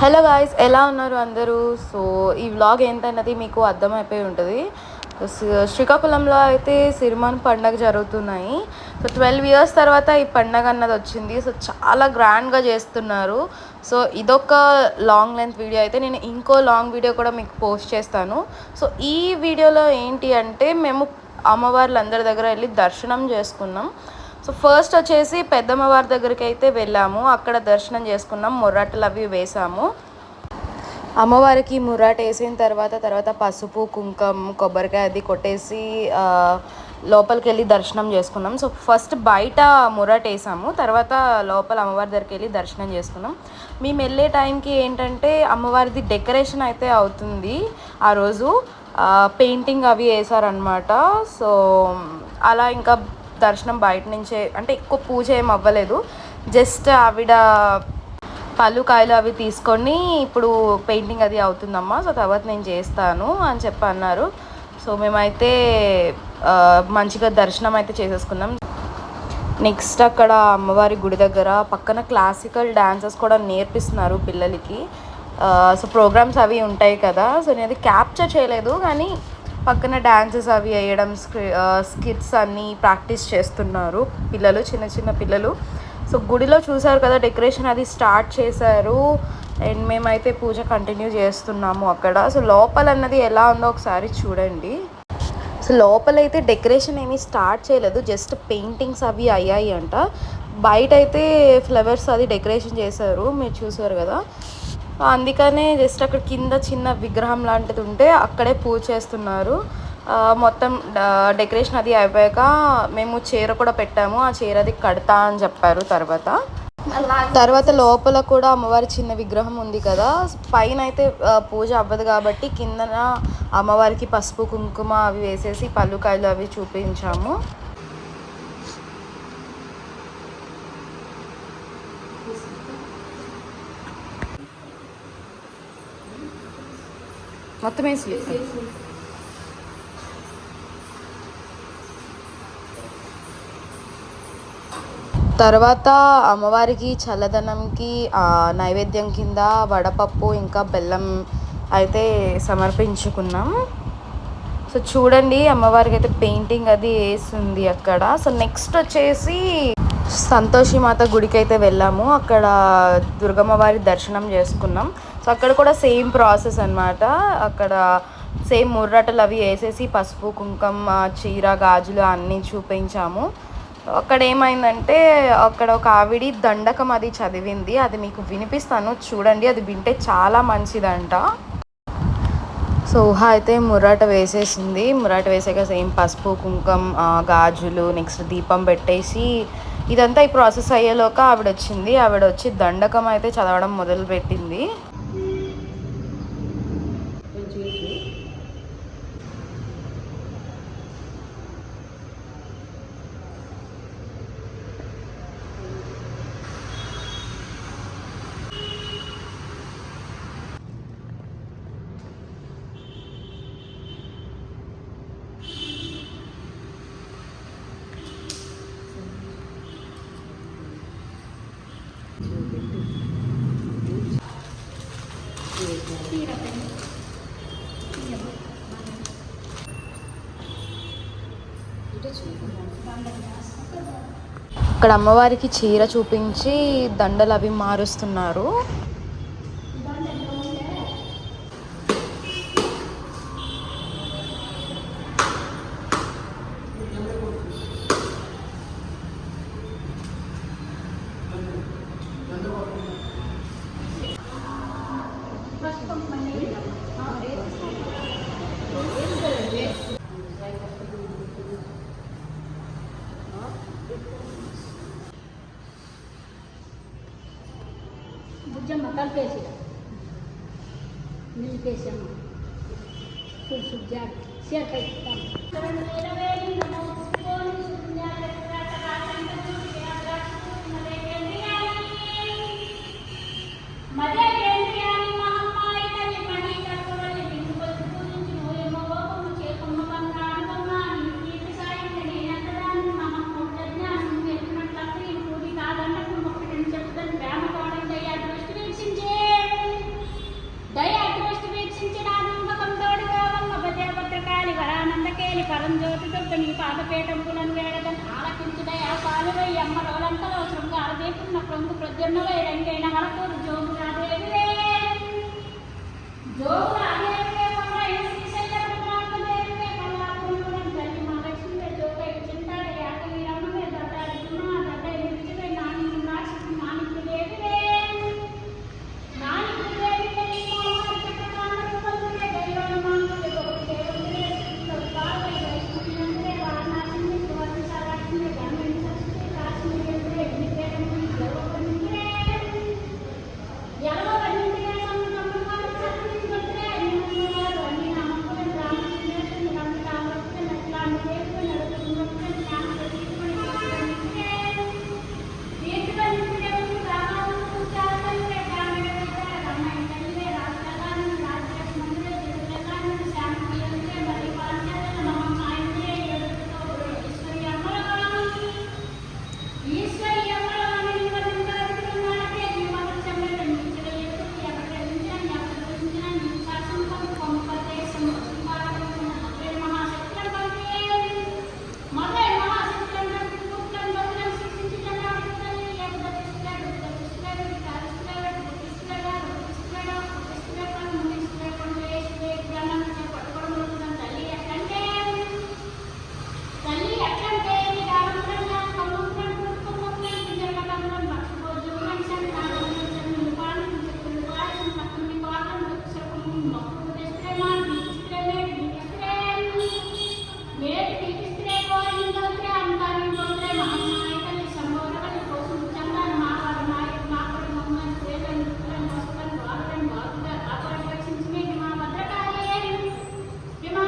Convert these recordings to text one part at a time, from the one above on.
Hello guys, ఎలా ఉన్నారు అందరూ? సో ఈ వ్లాగ్ ఏంటన్నది మీకు అర్థమైపోయి ఉంటుంది. శ్రీకాకుళంలో అయితే సిరిమాన్ పండగ జరుగుతున్నాయి. సో 12 ఇయర్స్ తర్వాత ఈ పండగ అన్నది వచ్చింది. సో చాలా గ్రాండ్గా చేస్తున్నారు. సో ఇదొక లాంగ్ లెంత్ వీడియో అయితే నేను ఇంకో లాంగ్ వీడియో కూడా మీకు పోస్ట్ చేస్తాను. సో ఈ వీడియోలో ఏంటి అంటే మేము అమ్మవార్లందరి దగ్గర వెళ్ళి దర్శనం చేసుకున్నాం. సో ఫస్ట్ వచ్చేసి పెద్దమ్మవారి దగ్గరికి అయితే వెళ్ళాము. అక్కడ దర్శనం చేసుకున్నాం, ముర్రాటలు అవి వేసాము. అమ్మవారికి ముర్రాట వేసిన తర్వాత పసుపు కుంకుమ కొబ్బరికాయ అది కొట్టేసి లోపలికి వెళ్ళి దర్శనం చేసుకున్నాం. సో ఫస్ట్ బయట ముర్రాట వేసాము, తర్వాత లోపల అమ్మవారి దగ్గరికి వెళ్ళి దర్శనం చేసుకున్నాం. మేము వెళ్ళే టైంకి ఏంటంటే అమ్మవారిది డెకరేషన్ అయితే అవుతుంది. ఆ రోజు పెయింటింగ్ అవి వేసారనమాట. సో అలా ఇంకా దర్శనం బయట నుంచే, అంటే ఎక్కువ పూజ ఏం అవ్వలేదు. జస్ట్ ఆవిడ పళ్ళు కాయలు అవి తీసుకొని ఇప్పుడు పెయింటింగ్ అది అవుతుందమ్మా, సో తర్వాత నేను చేస్తాను అని చెప్పి అన్నారు. సో మేమైతే మంచిగా దర్శనం అయితే చేసేసుకున్నాం. నెక్స్ట్ అక్కడ అమ్మవారి గుడి దగ్గర పక్కన క్లాసికల్ డాన్సెస్ కూడా నేర్పిస్తున్నారు పిల్లలకి. సో ప్రోగ్రామ్స్ అవి ఉంటాయి కదా. సో నేను అది క్యాప్చర్ చేయలేదు, కానీ పక్కన డాన్సెస్ అవి వేయడం, స్కిట్స్ అన్నీ ప్రాక్టీస్ చేస్తున్నారు పిల్లలు, చిన్న చిన్న పిల్లలు. సో గుడిలో చూసారు కదా, డెకరేషన్ అది స్టార్ట్ చేశారు అండ్ మేమైతే పూజ కంటిన్యూ చేస్తున్నాము అక్కడ. సో లోపల అన్నది ఎలా ఉందో ఒకసారి చూడండి. సో లోపలైతే డెకరేషన్ ఏమీ స్టార్ట్ చేయలేదు, జస్ట్ పెయింటింగ్స్ అవి అయ్యాయి అంట. బయట అయితే ఫ్లవర్స్ అది డెకరేషన్ చేశారు, మీరు చూసారు కదా. అందుకనే జస్ట్ అక్కడ కింద చిన్న విగ్రహం లాంటిది ఉంటే అక్కడే పూజ చేస్తున్నారు. మొత్తం డెకరేషన్ అది అయిపోయాక మేము చీర కూడా పెట్టాము, ఆ చీర అది కడతా అని చెప్పారు. తర్వాత లోపల కూడా అమ్మవారి చిన్న విగ్రహం ఉంది కదా, పైన అయితే పూజ అవ్వదు కాబట్టి కిందన అమ్మవారికి పసుపు కుంకుమ అవి వేసేసి పళ్ళు కాయలు అవి చూపించాము. మొత్తం వేసి తర్వాత అమ్మవారికి చల్లదనంకి నైవేద్యం కింద వడపప్పు ఇంకా బెల్లం అయితే సమర్పించుకున్నాం. సో చూడండి, అమ్మవారికి అయితే పెయింటింగ్ అది వేసింది అక్కడ. సో నెక్స్ట్ వచ్చేసి సంతోషి మాత గుడికి అయితే వెళ్ళాము. అక్కడ దుర్గమ్మ వారి దర్శనం చేసుకున్నాం. సో అక్కడ కూడా సేమ్ ప్రాసెస్ అనమాట. అక్కడ సేమ్ ముర్రాటలు అవి వేసేసి పసుపు కుంకుమ చీర గాజులు అన్నీ చూపించాము. అక్కడ ఏమైందంటే అక్కడ ఒక ఆవిడి దండకం అది చదివింది, అది మీకు వినిపిస్తాను చూడండి, అది వింటే చాలా మంచిదంట. సో ఊహ అయితే ముర్రాట వేసేసింది. ముర్రాట వేసాక సేమ్ పసుపు కుంకుమ గాజులు నెక్స్ట్ దీపం పెట్టేసి ఇదంతా ఈ ప్రాసెస్ అయ్యేలోక ఆవిడ వచ్చింది. ఆవిడ వచ్చి దండకం అయితే చదవడం మొదలుపెట్టింది. అక్కడ అమ్మవారికి చీర చూపించి దండలు అవి మారుస్తున్నారు. బుజ్జమ్మ కలిపేసి నిలిపేసాము ఫుల్ సుజ్జాడు సేట్ పాలపేటంపులను వేడదని ఆలకించుడే ఆ పాలువై అమ్మ రోలంకలో శృంగార దీపున్న ప్రొంగు ప్రద్యున్నవై రంగైన హరకూరు జోగురాదేవివే జోగురాదేవివే పల్లైన శ్రీశైల బ్రహ్మాండదేవివే పల్లాపురం తల్లి మహాలక్ష్మివే జోగై చింతాడ యాకవి రమ్మవే దడ్డాడి గుణ దడ్డై నిలిచివే నాని నాశి మాణిక్యదేవివే నానిక్యదేవివే నీ మోహన చక్రపాణ రూపమువే దైవాన మానవే గోపి దేవతవే శ్రీ పార్వై వైష్ణవినందే వారణాసిని సువర్ణశాలాక్షిని గణమణి సరస్వతి కాశ్మీరేంద్రే వినిపేటముని గర్వపనింద్రే యలవవనింద్రే సముద్రముఖాని సత్నింద్రే నిన్నగారు అన్ని నామకులను రామచంద్రేశ్వరుని రంగరామరత్న నట్లాని దేవుని నడుపుతున్నట్టు జ్ఞాన ప్రదీపమణి గోపురనింద్రే దీర్ఘనింద్రే ఉంది రామాను పూజాతల్వే కామెడవే రమణ తల్లివే రాజధాని రాజేష్ మందిరే దివ్యకాని శ్యామప్రియంద్రే మరి పాంచాల మహామాయంద్రే ఎదురుతో ఈశ్వరి అమరవాణి ఈశ్వరి అమరవాణి నివర్తించగలుగుతున్నాడే జీవన చెమ్మట నీచల ఎదురు ఎవరించిన ఎవరించిన నీ శాసనం కొంపదేశం సింహారమున మధురై మహాశక్తులను పంపే మధురై మహాశక్తులను పుట్లం బదులను సృష్టించి జనాడుతల్లి ఏకదతిష్ఠుడు ప్రతిష్ఠుడు వికారిష్ఠుడు ప్రతిష్ఠుడు ప్రతిష్ఠుడు మునిష్ఠుడు వేష్ఠుడు జ్ఞానం పట్టుకోవడం తల్లి ఎట్లంటే తల్లి ఎట్లంటే నీ దానంగా కమ్ముకున్న పుట్టుకున్న జగమంలో మర్చిపోదు మనిషిని నాగమని పాని చెప్పులు పాయసం పక్కని పాదం దుఃఖం మొక్కు తెస్త్రేమా తీస్త్రేమే తీస్త్రే వేటి తీస్త్రే కోరిందోత్రే అంతాని దోత్రే మహామాయ తల్లి సంబోధన కోసం చందన మావాడు మాపడి మమ్మల్ని సేవని దుఃఖం వస్తువులను వాడని బాగుగా కాపాడి రక్షించి మా భద్రకాళి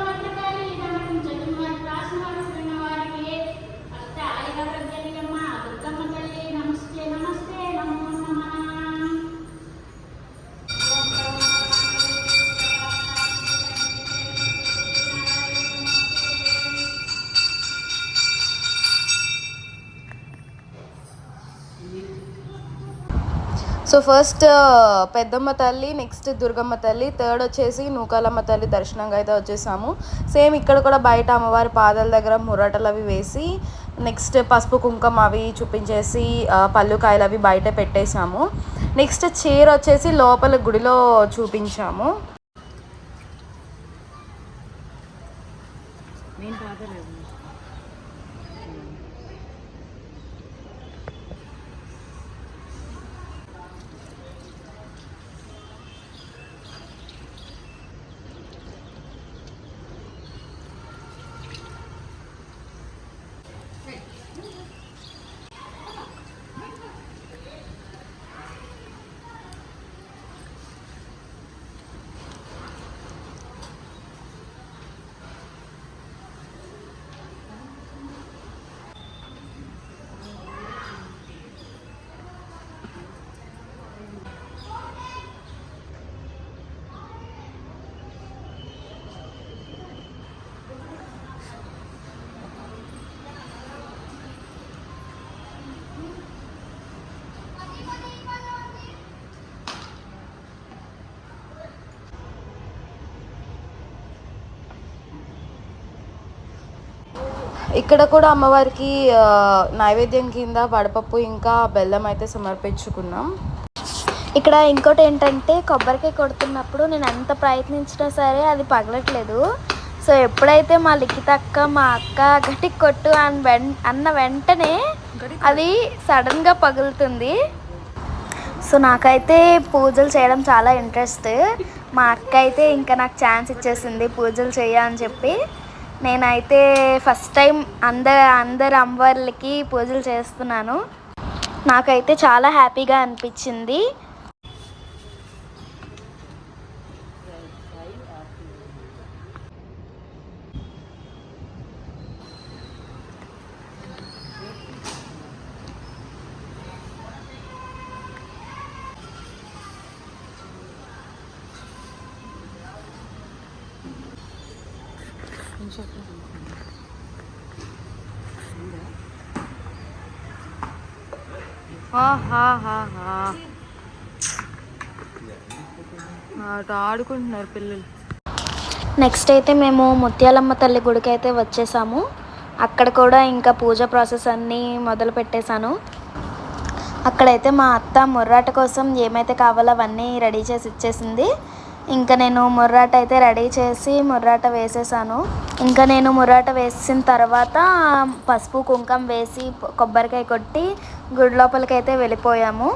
భద్రకాళి ఇదమని చదువువారి రాసినవారు విన్నవారికి అష్ట ఆయుర్వేదమ్మ దుర్గమ్మ తల్లి నమస్తే నమస్తే నమో నమః సో ఫస్ట్ పెద్దమ్మ తల్లి, నెక్స్ట్ దుర్గమ్మ తల్లి, థర్డ్ వచ్చేసి నూకాలమ్మ తల్లి దర్శనంగా అయితే వచ్చేసాము. సేమ్ ఇక్కడ కూడా బయట అమ్మవారి పాదాల దగ్గర ముర్రటలు అవి వేసి నెక్స్ట్ పసుపు కుంకుమ అవి చూపించేసి పళ్ళు కాయలు అవి బయట పెట్టేశాము. నెక్స్ట్ చీర వచ్చేసి లోపల గుడిలో చూపించాము. ఇక్కడ కూడా అమ్మవారికి నైవేద్యం కింద వడపప్పు ఇంకా బెల్లం అయితే సమర్పించుకున్నాం. ఇక్కడ ఇంకోటి ఏంటంటే కొబ్బరికాయ కొడుతున్నప్పుడు నేను ఎంత ప్రయత్నించినా సరే అది పగలట్లేదు. సో ఎప్పుడైతే మా లిఖిత అక్క మా అక్క గట్టికి కొట్టు అన్న వెంటనే అది సడన్గా పగులుతుంది. సో నాకైతే పూజలు చేయడం చాలా ఇంట్రెస్ట్. మా అక్క అయితే ఇంకా నాకు ఛాన్స్ ఇచ్చేసింది పూజలు చేయని చెప్పి. నేనైతే ఫస్ట్ టైం అందరు అమ్మవార్లకి పూజలు చేస్తున్నాను. నాకైతే చాలా హ్యాపీగా అనిపించింది. ఆడుకుంటున్నారు పిల్లలు. నెక్స్ట్ అయితే మేము ముత్యాలమ్మ తల్లి గుడికి అయితే వచ్చేసాము. అక్కడ కూడా ఇంకా పూజ ప్రాసెస్ అన్నీ మొదలు పెట్టేశాను. అక్కడైతే మా అత్త ముర్రాట కోసం ఏమైతే కావాలో అవన్నీ రెడీ చేసి ఇచ్చేసింది. ఇంకా నేను ముర్రాట అయితే రెడీ చేసి ముర్రాట వేసేసాను. ఇంకా నేను ముర్రాట వేసిన తర్వాత పసుపు కుంకం వేసి కొబ్బరికాయ కొట్టి గుడి లోపలికి అయితే వెళ్ళిపోయాము.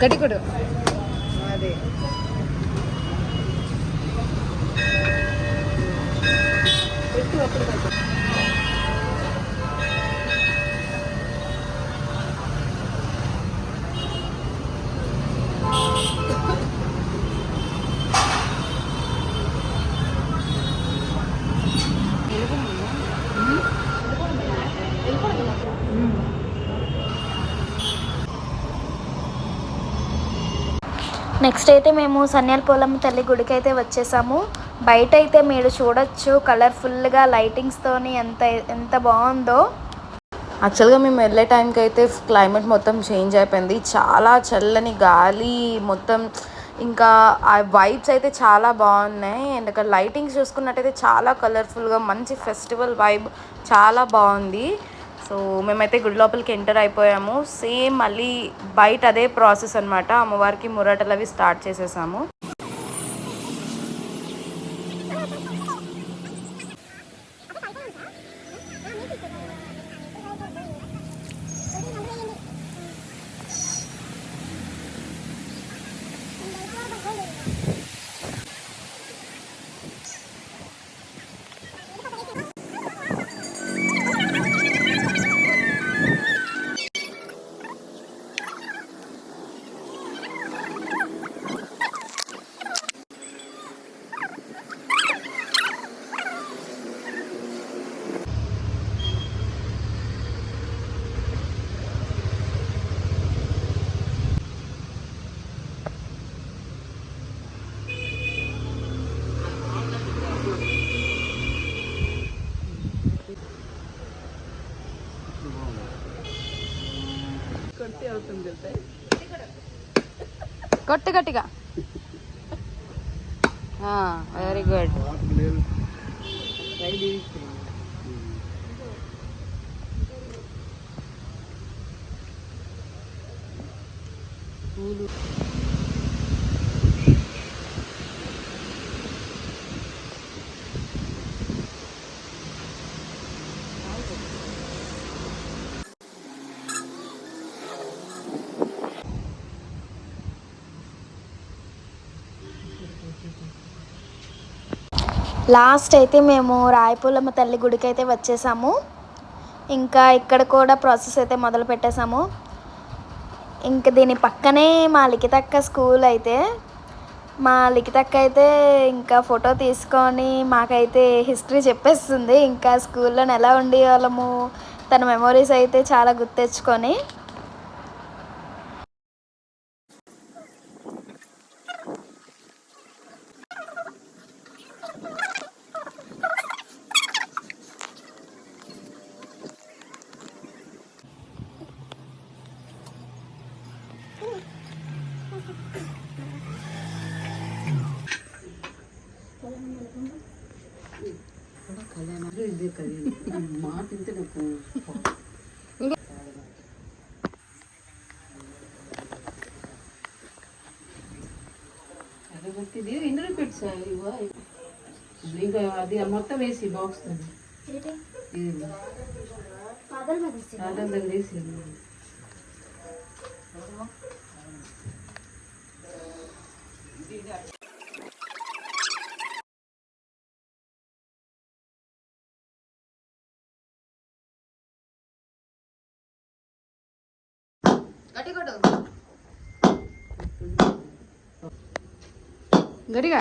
గట్టికొడు అదే పెట్టు అప్పుడు నెక్స్ట్ అయితే మేము సన్యాలపోలమ్మ తల్లి గుడికి అయితే వచ్చేసాము. బయట అయితే మీరు చూడొచ్చు కలర్ఫుల్గా లైటింగ్స్తోని ఎంత బాగుందో. యాక్చువల్గా మేము వెళ్ళే టైంకి అయితే క్లైమేట్ మొత్తం చేంజ్ అయిపోయింది. చాలా చల్లని గాలి మొత్తం, ఇంకా ఆ వైబ్స్ అయితే చాలా బాగున్నాయి. అండ్ అక్కడ లైటింగ్స్ చూసుకున్నట్టయితే చాలా కలర్ఫుల్గా మంచి ఫెస్టివల్ వైబ్ చాలా బాగుంది. సో మేమైతే గుడి లోపలికి ఎంటర్ అయిపోయాము. సేమ్ మళ్ళీ బయట అదే ప్రాసెస్ అనమాట. అమ్మవారికి మురాటలు అవి స్టార్ట్ చేసేసాము. కొట్టు గట్టిగా. Very good. లాస్ట్ అయితే మేము రాయపూలమ్మ తల్లి గుడికి అయితే వచ్చేసాము. ఇంకా ఇక్కడ కూడా ప్రాసెస్ అయితే మొదలు పెట్టేశాము. ఇంకా దీని పక్కనే మా లిఖితక్క స్కూల్ అయితే, మా లిఖితక్క అయితే ఇంకా ఫోటో తీసుకొని మాకైతే హిస్టరీ చెప్పేస్తుంది. ఇంకా స్కూల్లో ఎలా ఉండేవాళ్ళము తన మెమొరీస్ అయితే చాలా గుర్తెచ్చుకొని. ఇందులో పెట్టా ఇంకా అది మొత్తం వేసి బాక్స్ వేసి గట్టిగా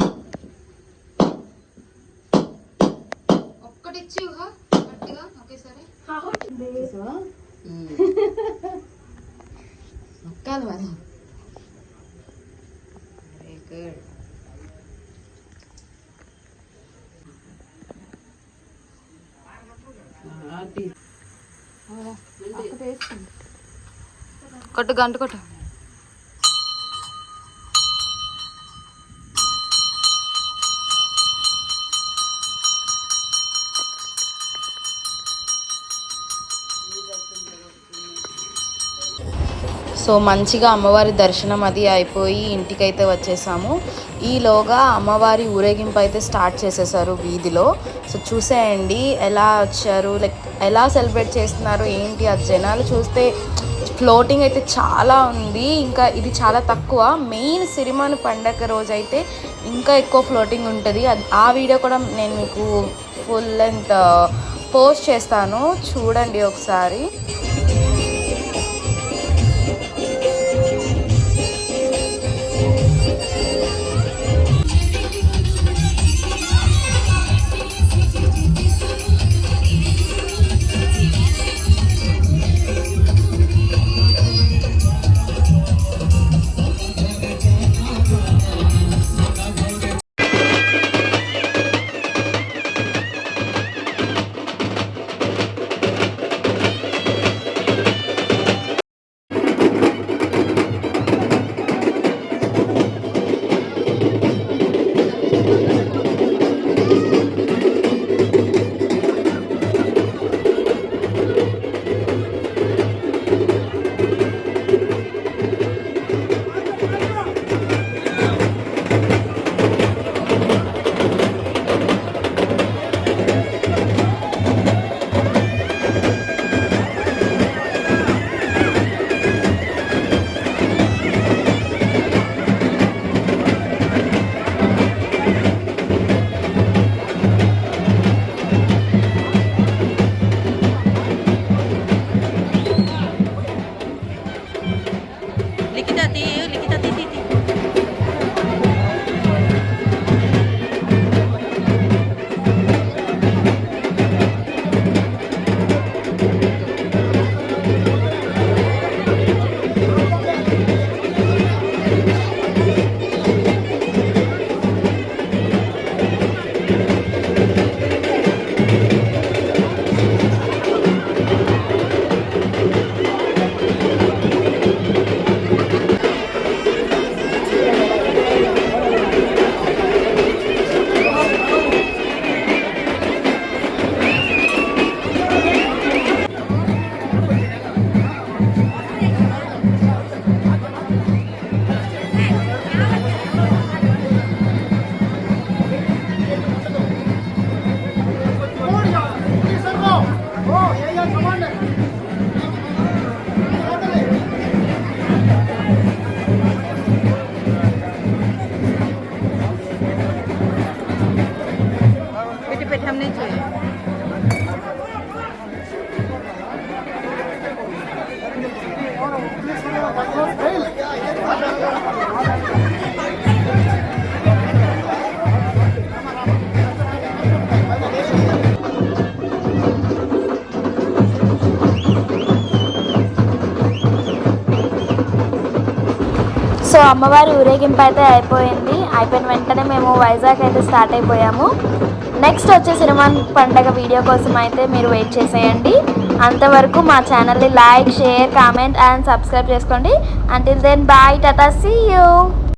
ఒక్కటిచ్చి గట్టిగా ఒకేసారి ఒక్కదు మరి. వెరీ కొట్టు గంట కొట్టు. సో మంచిగా అమ్మవారి దర్శనం అది అయిపోయి ఇంటికైతే వచ్చేసాము. ఈలోగా అమ్మవారి ఊరేగింపు అయితే స్టార్ట్ చేసేసారు వీధిలో. సో చూసేయండి ఎలా వచ్చారు, లైక్ ఎలా సెలబ్రేట్ చేస్తున్నారు ఏంటి. ఆ జనాలు చూస్తే ఫ్లోటింగ్ అయితే చాలా ఉంది. ఇంకా ఇది చాలా తక్కువ. మెయిన్ సిరిమాను పండగ రోజు అయితే ఇంకా ఎక్కువ ఫ్లోటింగ్ ఉంటుంది. ఆ వీడియో కూడా నేను మీకు ఫుల్ లెంత్ పోస్ట్ చేస్తాను, చూడండి ఒకసారి. సో అమ్మవారి ఊరేగింపు అయితే అయిపోయిన వెంటనే మేము వైజాగ్ అయితే స్టార్ట్ అయిపోయాము. నెక్స్ట్ వచ్చే సిరిమాన్ పండగ వీడియో కోసం అయితే మీరు వెయిట్ చేసేయండి. అంతవరకు మా ఛానల్ని like, share, comment and subscribe చేసుకోండి. Until then bye, tata, see you.